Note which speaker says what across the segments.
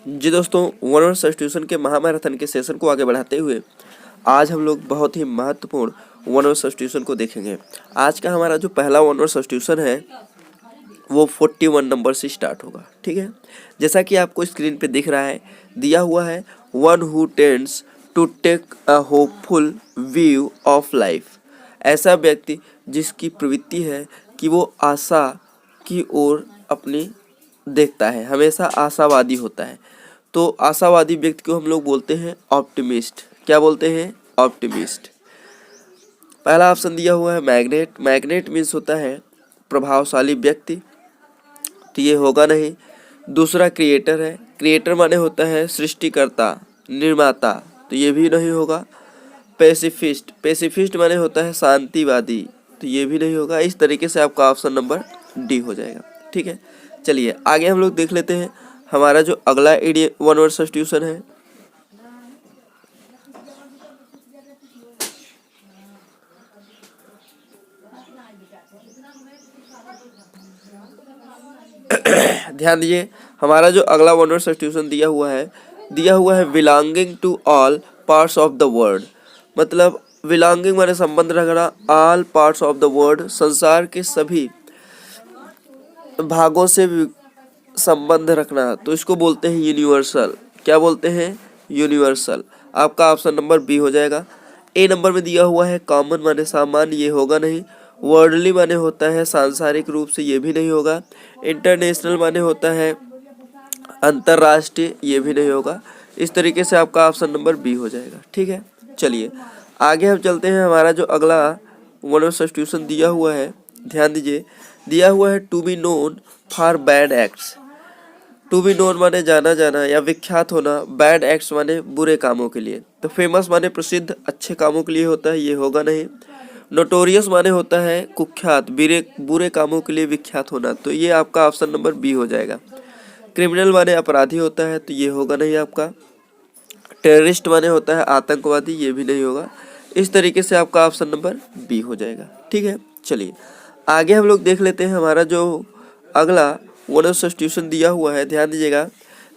Speaker 1: जी दोस्तों, one word substitution के महामैराथन के सेशन को आगे बढ़ाते हुए आज हम लोग बहुत ही महत्वपूर्ण वन वर्ड सब्स्टिट्यूशन को देखेंगे। आज का हमारा जो पहला वन वर्ड सब्स्टिट्यूशन है वो 41 नंबर से स्टार्ट होगा। ठीक है, जैसा कि आपको स्क्रीन पे दिख रहा है, दिया हुआ है one who tends to take a hopeful view of life. ऐसा व्यक्ति जिसकी प्रवृत्ति है कि वो आशा की ओर अपनी देखता है, हमेशा आशावादी होता है। तो आशावादी व्यक्ति को हम लोग बोलते हैं ऑप्टिमिस्ट। क्या बोलते हैं? ऑप्टिमिस्ट। पहला ऑप्शन दिया हुआ है मैग्नेट। मैग्नेट मीन्स होता है प्रभावशाली व्यक्ति, तो ये होगा नहीं। दूसरा क्रिएटर है। क्रिएटर माने होता है सृष्टिकर्ता, निर्माता, तो ये भी नहीं होगा। पैसिफिस्ट। पैसिफिस्ट माने होता है शांतिवादी, तो ये भी नहीं होगा। इस तरीके से आपका ऑप्शन नंबर डी हो जाएगा। ठीक है, चलिए आगे हम लोग देख लेते हैं हमारा जो अगला वन वर्ड सब्स्टिट्यूशन है। ध्यान दीजिए, हमारा जो अगला वन वर्ड सब्स्टिट्यूशन दिया हुआ है belonging to all parts of the world. मतलब बिलोंगिंग माने संबंध रखना, all parts of the world संसार के सभी भागों से संबंध रखना, तो इसको बोलते हैं यूनिवर्सल। क्या बोलते हैं? यूनिवर्सल। आपका ऑप्शन नंबर बी हो जाएगा। ए नंबर में दिया हुआ है कॉमन माने सामान्य, ये होगा नहीं। वर्ल्डली माने होता है सांसारिक रूप से, ये भी नहीं होगा। इंटरनेशनल माने होता है अंतर्राष्ट्रीय, ये भी नहीं होगा। इस तरीके से आपका ऑप्शन नंबर बी हो जाएगा। ठीक है, चलिए आगे हम चलते हैं। हमारा जो अगला वन वर्ड सब्स्टिट्यूशन दिया हुआ है, ध्यान दीजिए, दिया हुआ है to be known for bad acts. To be known माने जाना जाना या विख्यात होना, बैड एक्ट्स माने बुरे कामों के लिए। तो फेमस माने प्रसिद्ध, अच्छे कामों के लिए होता है, ये होगा नहीं। नोटोरियस माने होता है कुख्यात, बुरे कामों के लिए विख्यात होना, तो ये आपका ऑप्शन नंबर बी हो जाएगा। क्रिमिनल माने अपराधी होता है, तो ये होगा नहीं आपका। टेररिस्ट माने होता है आतंकवादी, ये भी नहीं होगा। इस तरीके से आपका ऑप्शन नंबर बी हो जाएगा। ठीक है, चलिए आगे हम लोग देख लेते हैं हमारा जो अगला वन वर्ड सब्स्टिट्यूशन दिया हुआ है। ध्यान दीजिएगा,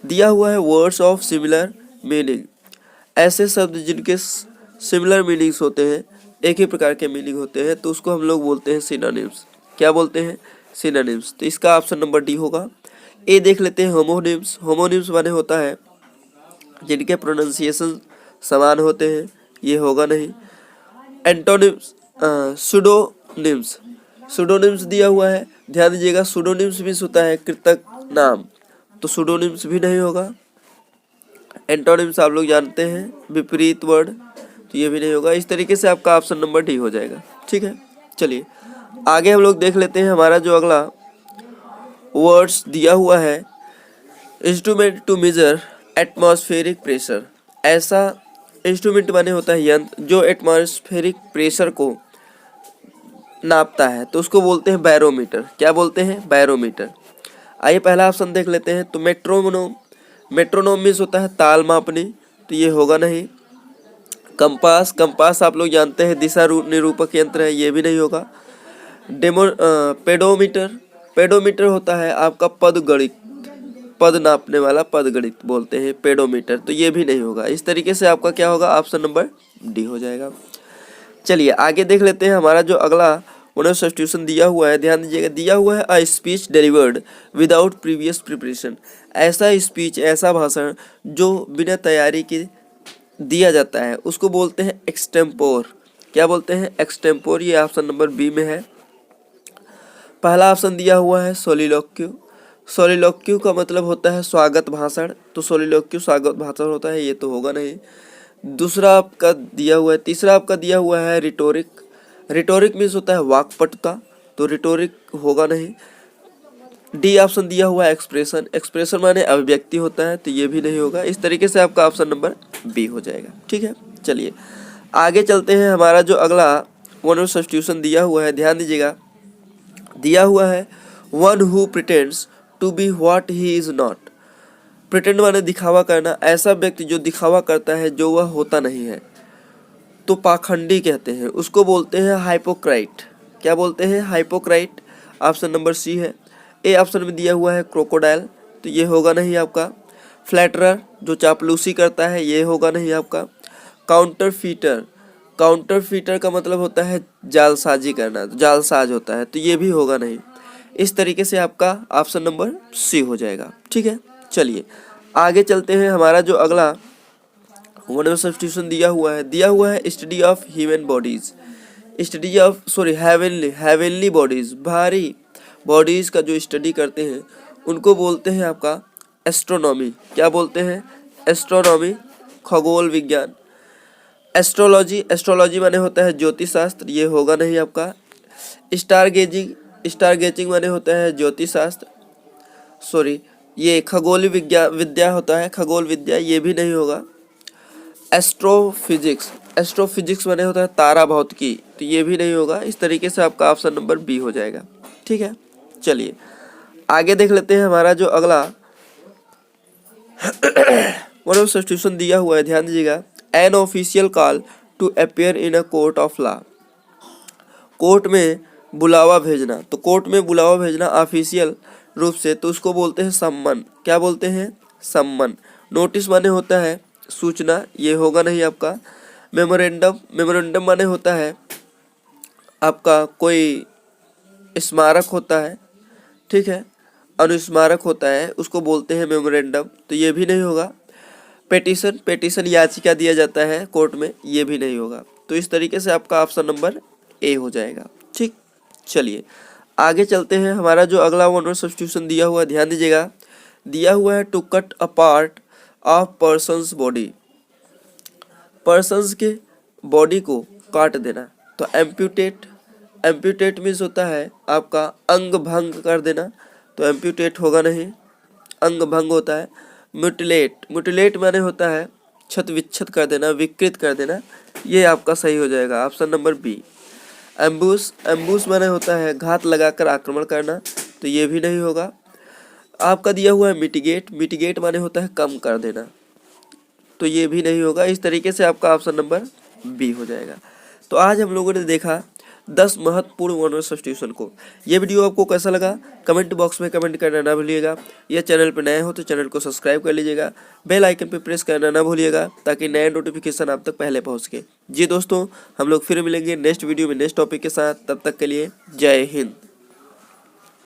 Speaker 1: दिया हुआ है वर्ड्स ऑफ सिमिलर मीनिंग। ऐसे शब्द जिनके सिमिलर मीनिंग्स होते हैं, एक ही प्रकार के मीनिंग होते हैं, तो उसको हम लोग बोलते हैं सिनोनिम्स। क्या बोलते हैं? सिनोनिम्स। तो इसका ऑप्शन नंबर डी होगा। ए देख लेते हैं होमोनिम्स। होमोनिम्स माने होता है जिनके प्रोनाउंसिएशन समान होते हैं, ये होगा नहीं। एंटोनिम्स, सुडोनिम्स। सुडोनिम्स दिया हुआ है, ध्यान दीजिएगा, सुडोनिम्स मीन्स होता है कृतक नाम, तो सुडोनिम्स भी नहीं होगा। एंटोनिम्स आप लोग जानते हैं विपरीत वर्ड, तो ये भी नहीं होगा। इस तरीके से आपका ऑप्शन नंबर डी हो जाएगा। ठीक है, चलिए आगे हम लोग देख लेते हैं हमारा जो अगला वर्ड्स दिया हुआ है instrument to measure atmospheric pressure. ऐसा इंस्ट्रूमेंट माने होता है यंत्र जो एटमॉस्फेरिक प्रेशर को नापता है, तो उसको बोलते हैं बैरोमीटर। क्या बोलते हैं? बैरोमीटर। आइए पहला ऑप्शन देख लेते हैं। तो मेट्रोनोम। मेट्रोनोम मीन्स होता है ताल मापनी, तो ये होगा नहीं। कंपास। कंपास आप लोग जानते हैं दिशा निरूपक यंत्र है, ये भी नहीं होगा। पेडोमीटर। पेडोमीटर होता है आपका पद गणित, पद नापने वाला पद गणित बोलते हैं पेडोमीटर, तो ये भी नहीं होगा। इस तरीके से आपका क्या होगा? ऑप्शन नंबर डी हो जाएगा। चलिए आगे देख लेते हैं हमारा जो अगला वन वर्ड सब्स्टिट्यूशन दिया हुआ है। ध्यान दीजिएगा, दिया हुआ है a speech delivered without previous preparation. ऐसा स्पीच, ऐसा भाषण जो बिना तैयारी के दिया जाता है, उसको बोलते हैं एक्सटेम्पोर। क्या बोलते हैं? एक्सटेम्पोर। ये ऑप्शन नंबर बी में है। पहला ऑप्शन दिया हुआ है सोलिलोक्यू। सोलिलोक्यू का मतलब होता है स्वागत भाषण, तो सोलिलोक्यू स्वागत भाषण होता है, ये तो होगा नहीं। दूसरा आपका दिया हुआ है, तीसरा आपका दिया हुआ है रिटोरिक। रिटोरिक मीन्स होता है वाक्पटुता, तो रिटोरिक होगा नहीं। डी ऑप्शन दिया हुआ है एक्सप्रेशन। एक्सप्रेशन माने अभिव्यक्ति होता है, तो ये भी नहीं होगा। इस तरीके से आपका ऑप्शन नंबर बी हो जाएगा। ठीक है, चलिए आगे चलते हैं। हमारा जो अगला वन वर्ड सब्स्टिट्यूशन दिया हुआ है, ध्यान दीजिएगा, दिया हुआ है one who pretends to be what he is not. Pretend माने दिखावा करना, ऐसा व्यक्ति जो दिखावा करता है जो वह होता नहीं है, तो पाखंडी कहते हैं, उसको बोलते हैं हाइपोक्राइट। क्या बोलते हैं? हाइपोक्राइट। ऑप्शन नंबर सी है। ए ऑप्शन में दिया हुआ है क्रोकोडाइल, तो ये होगा नहीं आपका। फ्लैटरर जो चापलूसी करता है, ये होगा नहीं आपका। काउंटरफीटर, काउंटरफीटर का मतलब होता है जालसाजी करना, जालसाज होता है, तो ये भी होगा नहीं। इस तरीके से आपका ऑप्शन नंबर सी हो जाएगा। ठीक है, चलिए आगे चलते हैं। हमारा जो अगला वन ऑफ सब्स्टिट्यूशन दिया हुआ है study of human bodies, study of heavenly bodies, भारी बॉडीज का जो स्टडी करते हैं उनको बोलते हैं आपका एस्ट्रोनॉमी। क्या बोलते हैं? एस्ट्रोनॉमी, खगोल विज्ञान। एस्ट्रोलॉजी, एस्ट्रोलॉजी माने होता है ज्योतिष शास्त्र, ये होगा नहीं आपका। स्टार गेजिंग, स्टार गेजिंग माने होता है ज्योतिष शास्त्र, सॉरी ये खगोल विद्या होता है, खगोल विद्या, ये भी नहीं होगा। एस्ट्रोफिजिक्स, एस्ट्रोफिजिक्स माने होता है तारा भौतिकी, तो ये भी नहीं होगा। इस तरीके से आपका ऑप्शन नंबर बी हो जाएगा। ठीक है, चलिए आगे देख लेते हैं। हमारा जो अगला वन ऑफ सब्स्टिट्यूशन दिया हुआ है, ध्यान दीजिएगा। An official call to appear in a court of law, court में बुलावा भेजना, तो कोर्ट में बुलावा भेजना ऑफिशियल रूप से, तो उसको बोलते हैं सम्मन। क्या बोलते हैं? सम्मन। नोटिस माने होता है सूचना, ये होगा नहीं आपका। मेमोरेंडम, मेमोरेंडम माने होता है आपका कोई स्मारक होता है, ठीक है, अनुस्मारक होता है, उसको बोलते हैं मेमोरेंडम, तो ये भी नहीं होगा। पेटिशन, पेटिशन याचिका दिया जाता है कोर्ट में, ये भी नहीं होगा। तो इस तरीके से आपका ऑप्शन नंबर ए हो जाएगा। ठीक, चलिए आगे चलते हैं। हमारा जो अगला वन ऑफ सब्स्टिट्यूशन दिया हुआ है, ध्यान दीजिएगा, दिया हुआ है to cut a part of person's body, person's के बॉडी को काट देना, तो एम्प्यूटेट, एम्प्यूटेट मीन्स होता है आपका अंग भंग कर देना, तो एम्प्यूटेट होगा नहीं, अंग भंग होता है। म्यूटिलेट, म्यूटिलेट माने होता है छत विच्छत कर देना, विकृत कर देना, ये आपका सही हो जाएगा, ऑप्शन नंबर बी। एम्बूस, एम्बूस माने होता है घात लगाकर आक्रमण करना, तो ये भी नहीं होगा। आपका दिया हुआ है मिटिगेट, मिटिगेट माने होता है कम कर देना, तो ये भी नहीं होगा। इस तरीके से आपका ऑप्शन नंबर बी हो जाएगा। तो आज हम लोगों ने देखा 10 महत्वपूर्ण वन ऑफ सब्स्टिट्यूशन को। ये वीडियो आपको कैसा लगा कमेंट बॉक्स में कमेंट करना ना भूलिएगा। यह चैनल पर नए हो तो चैनल को सब्सक्राइब कर लीजिएगा, बेल आइकन पर प्रेस करना ना भूलिएगा ताकि नए नोटिफिकेशन आप तक पहले पहुंच सके। जी दोस्तों, हम लोग फिर मिलेंगे नेक्स्ट वीडियो में नेक्स्ट टॉपिक के साथ, तब तक के लिए जय हिंद।